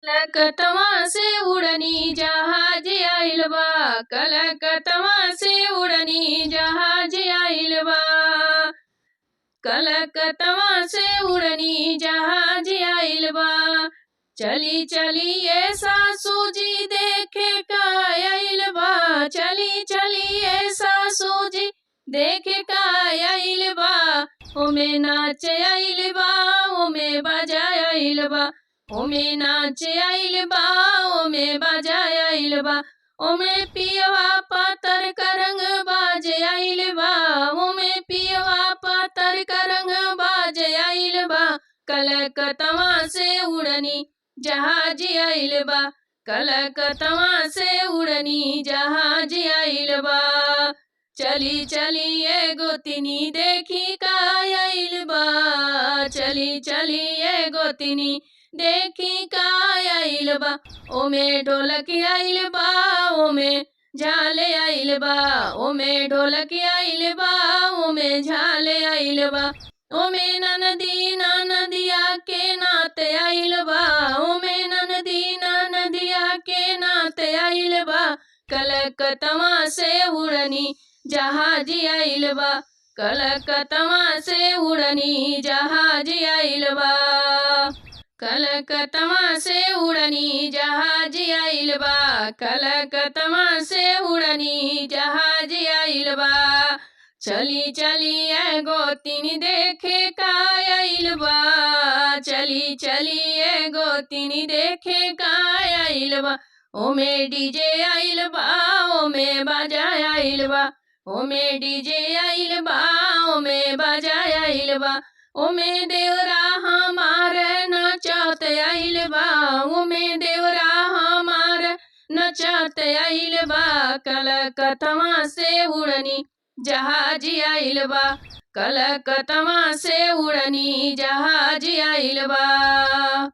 कलकतवा से उड़नी जहाज आइल बा। कलकतवा से उड़नी जहाज आइल बा। कलकतवा से उड़नी जहाज आइल बा। चली चली ये सासू जी देखे का आइल बा। चली चली ये सासू जी देखे का आइल बा। ओमे नाच आइल बा, ओमे बजा आइल बा। ओमे नाच आइल बा, ओमे बजा आइल बा। ओमे पियवा पातर का रंग बाज आइल बा। ओमे पियवा पातर का रंग बाज आइल बा। कलकतवा से उड़नी जहाज आइल बा। कलकतवा से उड़नी जहाज आइल बा। चली चली ये गोतिनी देखी का आइल बा। चली चली ये गोतिनी देखी का आइल बा। ओमे ढोलक आइल बा, ओमे झाल आइल बा। ओमे ढोलक आइल बा, ओमे झाल आइल बा। ओमे ननदी ननदिया के नात आइल बा। ओमे ननदी ननदिया के नात आइल बा। कलकतवा से उड़नी जहाज आइल बा। कलकतवा से उड़नी जहाज आइल बा। कलकतवा से उड़नी जहाज आइल बा। कलकतवा से उड़नी जहाज आइल बा। चली चली ये गोतिनी देखे का आइल बा। चली चली ये गोतिनी देखे का आइल बा। ओमे डीजे आइल बा, ओमे बाजा आइल बा। ओमे डीजे आइल बा, ओमे बाजा आइल बा। ओमे देवरा हमार नचत आइल बा। ओमे देवरा हमार नचत आइल बा। कलकतवा से उड़नी जहाज आइल बा। कलकतवा से उड़नी जहाज आइल बा।